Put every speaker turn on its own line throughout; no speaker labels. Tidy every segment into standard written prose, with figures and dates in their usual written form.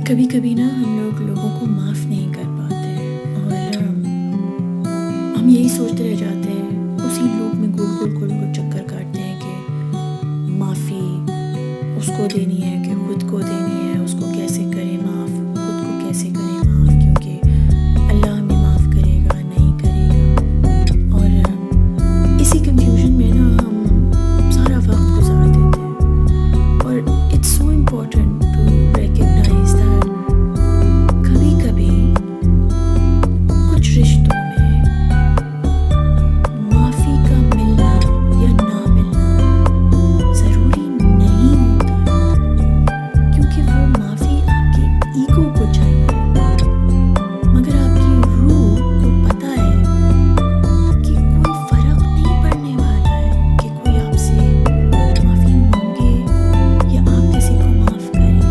کبھی کبھی نا ہم لوگ لوگوں کو معاف نہیں کر پاتے اور ہم یہی سوچتے رہ جاتے ہیں، اسی لوپ میں گول گول گول گول چکر کاٹتے ہیں کہ معافی اس کو دینی ہے کہ خود کو دینی ہے، اس کو کیسے کریں معاف، خود کو کیسے کریں معاف، کیونکہ اللہ ہمیں معاف کرے گا نہیں کرے گا، اور اسی کنفیوژن میں نا ہم سارا وقت گزار دیتے ہیں۔ اور it's so important to recognise that کبھی کبھی کچھ رشتوں میں معافی کا ملنا یا نہ ملنا ضروری نہیں ہوتا، کیونکہ وہ معافی آپ کے ایگو کو چاہیے، مگر آپ کی روح کو پتہ ہے کہ کوئی فرق نہیں پڑنے والا ہے کہ کوئی آپ سے معافی مانگے یا آپ کسی کو معاف کریں۔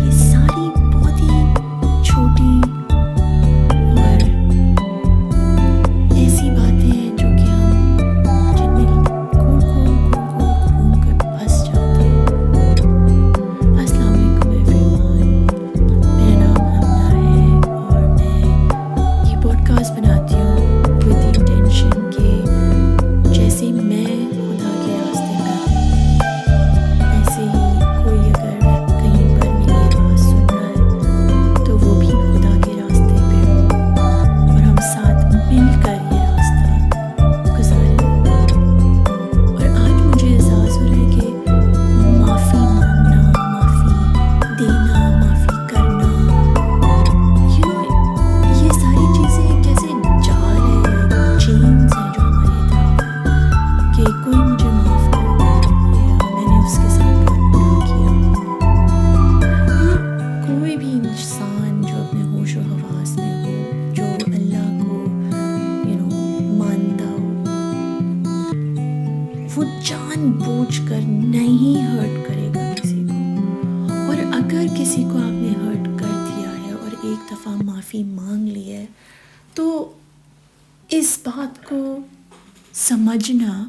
یہ ساری بہت ہی چھوٹی اور ایسی باتیں ہیں جو کہ ہم جن میں گول گول گول گول گھوم کر پھنس جاتے ہیں۔ السلام علیکم ایوری ون، میرا نام ہمنا ہے اور میں یہ پوڈ کاسٹ بناتی ہوں ود دی انٹینشن کہ جیسے میں خدا کے راستے پر، ایسے ہی کوئی اگر کہیں پر میری آواز سن رہا ہے تو وہ بھی خدا کے راستے پہ ہو اور ہم ساتھ مل کر یہ راستہ گزاریں۔ اور آج مجھے احساس ہو رہا ہے کہ معافی مانگنا، معافی دینا، معافی کرنا، یہ ساری چیزیں کیسے جال ہے، چینز ہیں جو ہماری طرف ہیں کہ کوئی مجھے معاف کر دے یا میں نے اس کے ساتھ بہت برا کیا۔ کوئی بھی انسان جو اپنے ہوش و حواس میں ہو، جو اللہ کو مانتا ہو، وہ جان بوجھ کر نہیں ہرٹ کرے گا کسی کو، اور اگر کسی کو آپ نے ہرٹ کر دیا ہے اور ایک دفعہ معافی مانگ لی ہے تو اس بات کو سمجھنا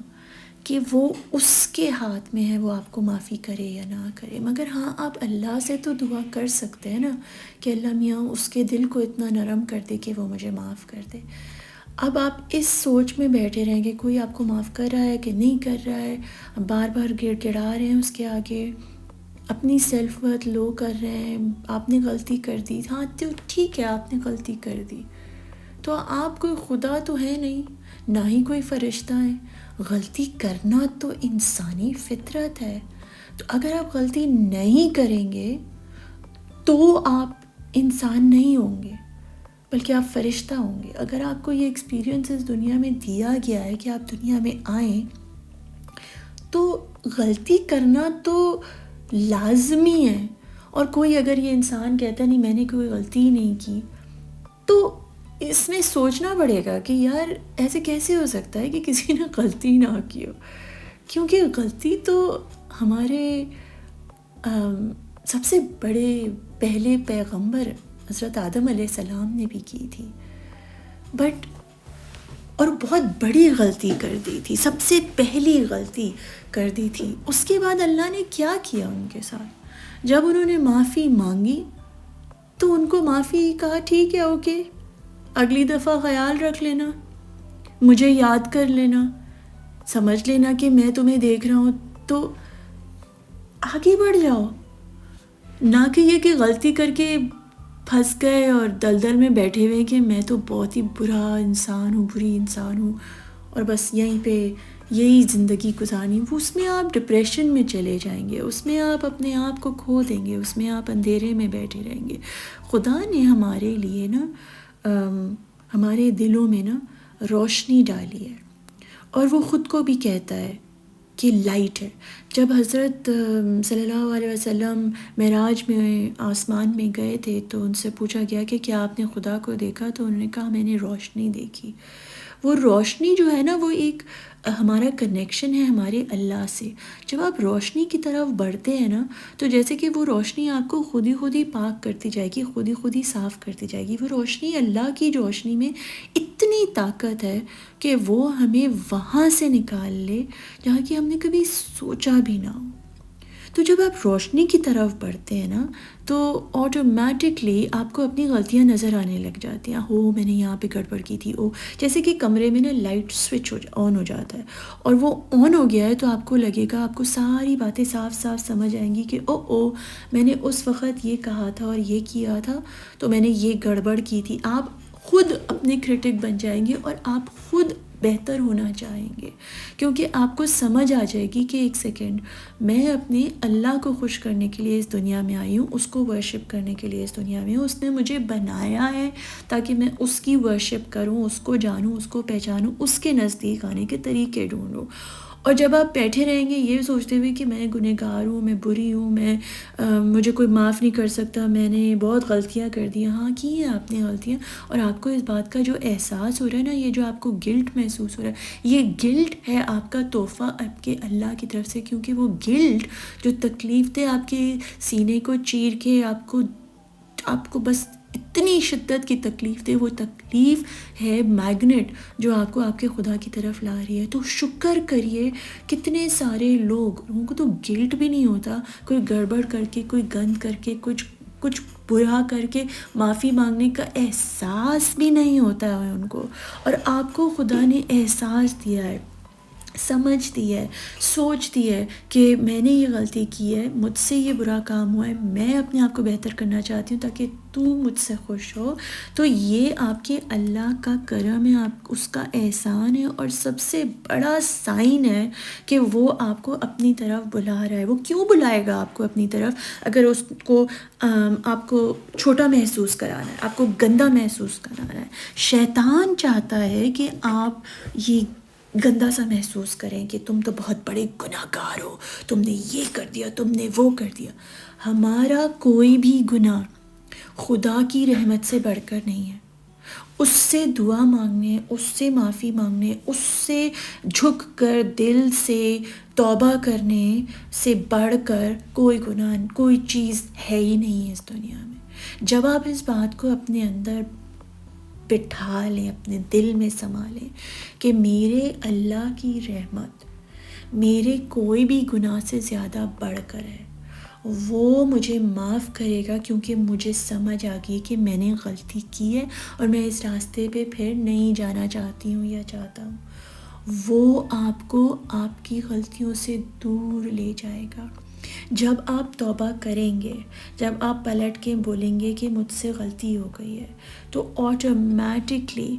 کہ وہ اس کے ہاتھ میں ہے، وہ آپ کو معافی کرے یا نہ کرے، مگر ہاں آپ اللہ سے تو دعا کر سکتے ہیں نا کہ اللہ میاں اس کے دل کو اتنا نرم کر دے کہ وہ مجھے معاف کر دے۔ اب آپ اس سوچ میں بیٹھے رہیں کہ کوئی آپ کو معاف کر رہا ہے کہ نہیں کر رہا ہے، بار بار گڑ گڑا رہے ہیں اس کے آگے، اپنی سیلف ورتھ لو کر رہے ہیں، آپ نے غلطی کر دی، ہاں تو ٹھیک ہے آپ نے غلطی کر دی، تو آپ کوئی خدا تو ہے نہیں، نہ ہی کوئی فرشتہ ہے، غلطی کرنا تو انسانی فطرت ہے۔ تو اگر آپ غلطی نہیں کریں گے تو آپ انسان نہیں ہوں گے بلکہ آپ فرشتہ ہوں گے۔ اگر آپ کو یہ ایکسپیرینس اس دنیا میں دیا گیا ہے کہ آپ دنیا میں آئیں تو غلطی کرنا تو لازمی ہے، اور کوئی اگر یہ انسان کہتا نہیں میں نے کوئی غلطی ہی نہیں کی تو اس میں سوچنا پڑے گا کہ یار ایسے کیسے ہو سکتا ہے کہ کسی نے غلطی نہ کی ہو، کیونکہ غلطی تو ہمارے سب سے بڑے پہلے پیغمبر حضرت آدم علیہ السلام نے بھی کی تھی، اور بہت بڑی غلطی کر دی تھی، سب سے پہلی غلطی کر دی تھی۔ اس کے بعد اللہ نے کیا کیا ان کے ساتھ؟ جب انہوں نے معافی مانگی تو ان کو معافی کہا ٹھیک ہے اوکے، اگلی دفعہ خیال رکھ لینا، مجھے یاد کر لینا، سمجھ لینا کہ میں تمہیں دیکھ رہا ہوں، تو آگے بڑھ جاؤ، نہ کہ یہ کہ غلطی کر کے پھنس گئے اور دلدل میں بیٹھے ہوئے کہ میں تو بہت ہی برا انسان ہوں، بری انسان ہوں، اور بس یہیں پہ یہی زندگی گزارنی۔ اس میں آپ ڈپریشن میں چلے جائیں گے، اس میں آپ اپنے آپ کو کھو دیں گے، اس میں آپ اندھیرے میں بیٹھے رہیں گے۔ خدا نے ہمارے لیے نا ہمارے دلوں میں نا روشنی ڈالی ہے، اور وہ خود کو بھی کہتا ہے کہ لائٹ ہے۔ جب حضرت صلی اللہ علیہ وسلم معراج میں آسمان میں گئے تھے تو ان سے پوچھا گیا کہ کیا آپ نے خدا کو دیکھا، تو انہوں نے کہا میں نے روشنی دیکھی۔ وہ روشنی جو ہے نا وہ ایک ہمارا کنیکشن ہے ہمارے اللہ سے۔ جب آپ روشنی کی طرف بڑھتے ہیں نا تو جیسے کہ وہ روشنی آپ کو خود ہی پاک کرتی جائے گی، خود ہی صاف کرتی جائے گی۔ وہ روشنی، اللہ کی روشنی میں اتنی طاقت ہے کہ وہ ہمیں وہاں سے نکال لے جہاں کہ ہم نے کبھی سوچا بھی نہ ہو۔ تو جب آپ روشنی کی طرف بڑھتے ہیں نا تو آٹومیٹکلی آپ کو اپنی غلطیاں نظر آنے لگ جاتی ہیں. میں نے یہاں پہ گڑبڑ کی تھی. جیسے کہ کمرے میں نا لائٹ سوئچ آن ہو جاتا ہے اور وہ آن ہو گیا ہے تو آپ کو لگے گا، آپ کو ساری باتیں صاف صاف سمجھ آئیں گی کہ میں نے اس وقت یہ کہا تھا اور یہ کیا تھا، تو میں نے یہ گڑبڑ کی تھی. آپ خود اپنے کرٹک بن جائیں گے اور آپ خود بہتر ہونا چاہیں گے، کیونکہ آپ کو سمجھ آ جائے گی کہ ایک سیکنڈ، میں اپنے اللہ کو خوش کرنے کے لیے اس دنیا میں آئی ہوں، اس کو ورشپ کرنے کے لیے اس دنیا میں ہوں. اس نے مجھے بنایا ہے تاکہ میں اس کی ورشپ کروں، اس کو جانوں، اس کو پہچانوں، اس کے نزدیک آنے کے طریقے ڈھونڈوں. اور جب آپ بیٹھے رہیں گے یہ سوچتے ہوئے کہ میں گنہگار ہوں، میں بری ہوں، مجھے کوئی معاف نہیں کر سکتا، میں نے بہت غلطیاں کر دی. ہاں کی ہیں آپ نے غلطیاں، اور آپ کو اس بات کا جو احساس ہو رہا ہے نا، یہ جو آپ کو گلٹ محسوس ہو رہا ہے، یہ گلٹ ہے آپ کا تحفہ آپ کے اللہ کی طرف سے. کیونکہ وہ گلٹ جو تکلیف دے آپ کے سینے کو چیر کے آپ کو بس اتنی شدت کی تکلیف دے، وہ تکلیف ہے میگنیٹ جو آپ کو آپ کے خدا کی طرف لا رہی ہے. تو شکر کریے. کتنے سارے لوگوں کو تو گلٹ بھی نہیں ہوتا، کوئی گڑبڑ کر کے، کوئی گند کر کے، کچھ برا کر کے معافی مانگنے کا احساس بھی نہیں ہوتا ہے ان کو، اور آپ کو خدا نے احساس دیا ہے، سمجھ دی ہے، سوچ دی ہے کہ میں نے یہ غلطی کی ہے، مجھ سے یہ برا کام ہوا ہے، میں اپنے آپ کو بہتر کرنا چاہتی ہوں تاکہ تو مجھ سے خوش ہو. تو یہ آپ کے اللہ کا کرم ہے، آپ اس کا احسان ہے، اور سب سے بڑا سائن ہے کہ وہ آپ کو اپنی طرف بلا رہا ہے. وہ کیوں بلائے گا آپ کو اپنی طرف اگر اس کو آپ کو چھوٹا محسوس کرانا ہے، آپ کو گندا محسوس کرانا ہے؟ شیطان چاہتا ہے کہ آپ یہ گندا سا محسوس کریں کہ تم تو بہت بڑے گناہ گار ہو، تم نے یہ کر دیا، تم نے وہ کر دیا. ہمارا کوئی بھی گناہ خدا کی رحمت سے بڑھ کر نہیں ہے. اس سے دعا مانگنے، اس سے معافی مانگنے، اس سے جھک کر دل سے توبہ کرنے سے بڑھ کر کوئی گناہ، کوئی چیز ہے ہی نہیں ہے اس دنیا میں. جب آپ اس بات کو اپنے اندر بٹھا لیں، اپنے دل میں سما لیں کہ میرے اللہ کی رحمت میرے کوئی بھی گناہ سے زیادہ بڑھ کر ہے، وہ مجھے معاف کرے گا کیونکہ مجھے سمجھ آ گئی کہ میں نے غلطی کی ہے اور میں اس راستے پہ پھر نہیں جانا چاہتی ہوں یا چاہتا ہوں. وہ آپ کو آپ کی غلطیوں سے دور لے جائے گا. جب آپ توبہ کریں گے، جب آپ پلٹ کے بولیں گے کہ مجھ سے غلطی ہو گئی ہے، تو آٹومیٹکلی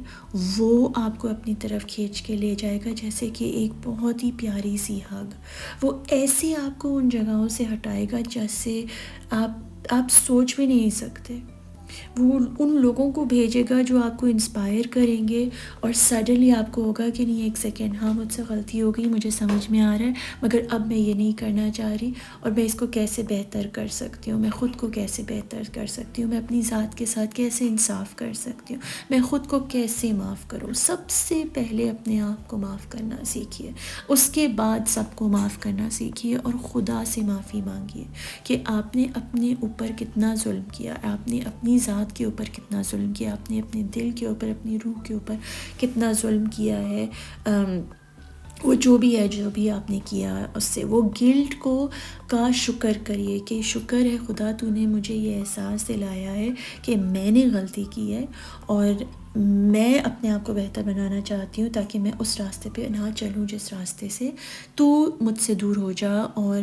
وہ آپ کو اپنی طرف کھینچ کے لے جائے گا جیسے کہ ایک بہت ہی پیاری سی ہگ. وہ ایسے آپ کو ان جگہوں سے ہٹائے گا جیسے آپ سوچ بھی نہیں سکتے. وہ ان لوگوں کو بھیجے گا جو آپ کو انسپائر کریں گے، اور سڈنلی آپ کو ہوگا کہ نہیں، ایک سیکنڈ، ہاں مجھ سے غلطی ہو گئی، مجھے سمجھ میں آ رہا ہے، مگر اب میں یہ نہیں کرنا چاہ رہی، اور میں اس کو کیسے بہتر کر سکتی ہوں، میں خود کو کیسے بہتر کر سکتی ہوں، میں اپنی ذات کے ساتھ کیسے انصاف کر سکتی ہوں، میں خود کو کیسے معاف کروں. سب سے پہلے اپنے آپ کو معاف کرنا سیکھیے، اس کے بعد سب کو معاف کرنا سیکھیے، اور خدا سے معافی مانگیے کہ آپ نے اپنے اوپر کتنا ظلم کیا، آپ نے اپنی ذات کے اوپر کتنا ظلم کیا، آپ نے اپنے دل کے اوپر، اپنی روح کے اوپر کتنا ظلم کیا ہے. وہ جو بھی آپ نے کیا اس سے وہ گلٹ کا شکر کریے کہ شکر ہے خدا، تو نے مجھے یہ احساس دلایا ہے کہ میں نے غلطی کی ہے، اور میں اپنے آپ کو بہتر بنانا چاہتی ہوں تاکہ میں اس راستے پہ نہ چلوں جس راستے سے تو مجھ سے دور ہو جا اور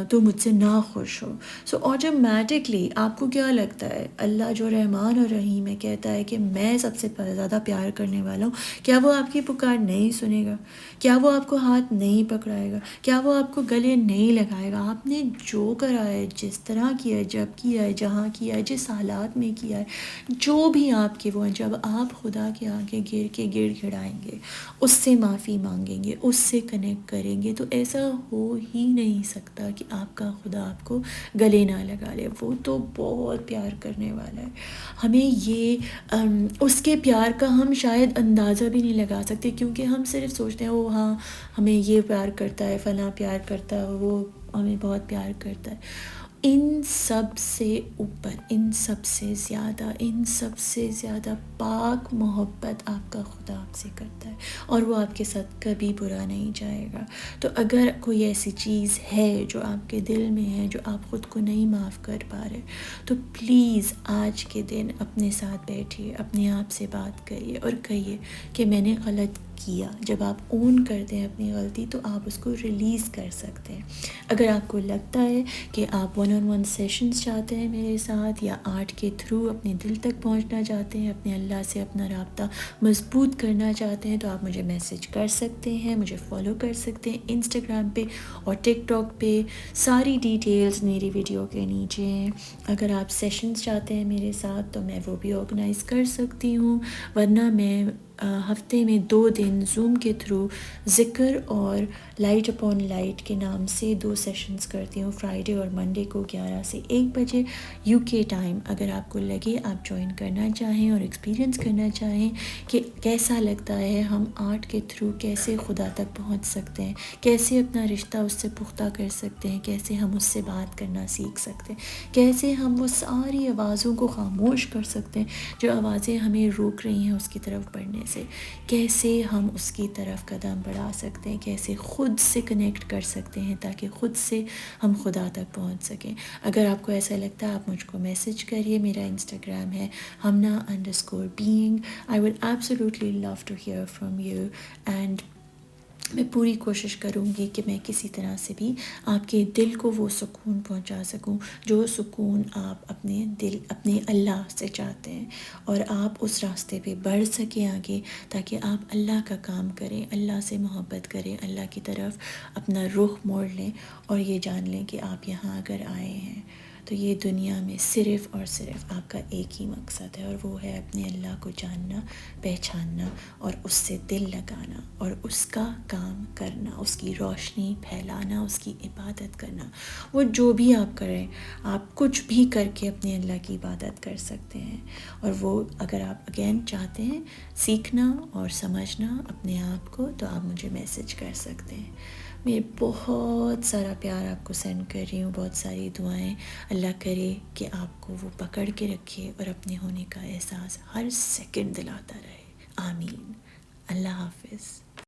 تو مجھ سے نہ خوش ہو. سو آٹومیٹکلی آپ کو کیا لگتا ہے، اللہ جو رحمان اور رحیم ہے کہتا ہے کہ میں سب سے زیادہ پیار کرنے والا ہوں، کیا وہ آپ کی پکار نہیں سنے گا؟ کیا وہ آپ کو ہاتھ نہیں پکڑائے گا؟ کیا وہ آپ کو گلے نہیں لگائے گا؟ آپ نے جو کرا ہے، جس طرح کیا ہے، جب کیا ہے، جہاں کیا ہے، جس حالات میں کیا ہے، جو بھی آپ کے وہ ہیں، جب آپ خدا کے آگے گر کے گڑ گڑائیں گے، اس سے معافی مانگیں گے، اس سے کنیکٹ کریں گے، تو ایسا ہو ہی نہیں سکتا کہ آپ کا خدا آپ کو گلے نہ لگا لے. وہ تو بہت پیار کرنے والا ہے. ہمیں یہ اس کے پیار کا ہم شاید اندازہ بھی نہیں لگا سکتے، کیونکہ ہم صرف سوچتے ہیں وہ ہاں ہمیں یہ پیار کرتا ہے، فلاں پیار کرتا ہے، وہ ہمیں بہت پیار کرتا ہے. ان سب سے اوپر، ان سب سے زیادہ، ان سب سے زیادہ پاک محبت آپ کا خدا آپ سے کرتا ہے، اور وہ آپ کے ساتھ کبھی برا نہیں جائے گا۔ تو اگر کوئی ایسی چیز ہے جو آپ کے دل میں ہے، جو آپ خود کو نہیں معاف کر پا رہے، تو پلیز آج کے دن اپنے ساتھ بیٹھیے، اپنے آپ سے بات کریے اور کہیے کہ میں نے غلط کیا۔ جب آپ اون کرتے ہیں اپنی غلطی تو آپ اس کو ریلیز کر سکتے ہیں۔ اگر آپ کو لگتا ہے کہ آپ 1-on-1 سیشنز چاہتے ہیں میرے ساتھ، یا آرٹ کے تھرو اپنے دل تک پہنچنا چاہتے ہیں، اپنے اللہ سے اپنا رابطہ مضبوط کرنا چاہتے ہیں، تو آپ مجھے میسج کر سکتے ہیں، مجھے فالو کر سکتے ہیں انسٹاگرام پہ اور ٹک ٹاک پہ۔ ساری ڈیٹیلز میری ویڈیو کے نیچے ہیں۔ اگر آپ سیشنز چاہتے ہیں میرے ساتھ تو میں وہ بھی آرگنائز کر سکتی ہوں، ورنہ میں ہفتے میں 2 دن زوم کے تھرو ذکر اور لائٹ اپون لائٹ کے نام سے 2 سیشنز کرتی ہوں، فرائیڈے اور منڈے کو 11 سے 1 بجے UK ٹائم۔ اگر آپ کو لگے آپ جوائن کرنا چاہیں اور ایکسپیرینس کرنا چاہیں کہ کیسا لگتا ہے، ہم آرٹ کے تھرو کیسے خدا تک پہنچ سکتے ہیں، کیسے اپنا رشتہ اس سے پختہ کر سکتے ہیں، کیسے ہم اس سے بات کرنا سیکھ سکتے ہیں، کیسے ہم وہ ساری آوازوں کو خاموش کر سکتے ہیں جو آوازیں ہمیں روک رہی ہیں اس کی طرف بڑھنے سے، کیسے ہم اس کی طرف قدم بڑھا سکتے ہیں، کیسے خود سے کنیکٹ کر سکتے ہیں تاکہ خود سے ہم خدا تک پہنچ سکیں۔ اگر آپ کو ایسا لگتا ہے آپ مجھ کو میسج کریے، میرا انسٹاگرام ہے hamna_being۔ I would absolutely love to hear from you and میں پوری کوشش کروں گی کہ میں کسی طرح سے بھی آپ کے دل کو وہ سکون پہنچا سکوں جو سکون آپ اپنے اللہ سے چاہتے ہیں، اور آپ اس راستے پہ بڑھ سکیں آگے، تاکہ آپ اللہ کا کام کریں، اللہ سے محبت کریں، اللہ کی طرف اپنا رخ موڑ لیں اور یہ جان لیں کہ آپ یہاں اگر آئے ہیں تو یہ دنیا میں صرف اور صرف آپ کا ایک ہی مقصد ہے، اور وہ ہے اپنے اللہ کو جاننا، پہچاننا اور اس سے دل لگانا اور اس کا کام کرنا، اس کی روشنی پھیلانا، اس کی عبادت کرنا۔ وہ جو بھی آپ کریں، آپ کچھ بھی کر کے اپنے اللہ کی عبادت کر سکتے ہیں، اور وہ اگر آپ اگین چاہتے ہیں سیکھنا اور سمجھنا اپنے آپ کو تو آپ مجھے میسج کر سکتے ہیں۔ میں بہت سارا پیار آپ کو سینڈ کر رہی ہوں، بہت ساری دعائیں۔ اللہ کرے کہ آپ کو وہ پکڑ کے رکھے اور اپنے ہونے کا احساس ہر سیکنڈ دلاتا رہے۔ آمین۔ اللہ حافظ۔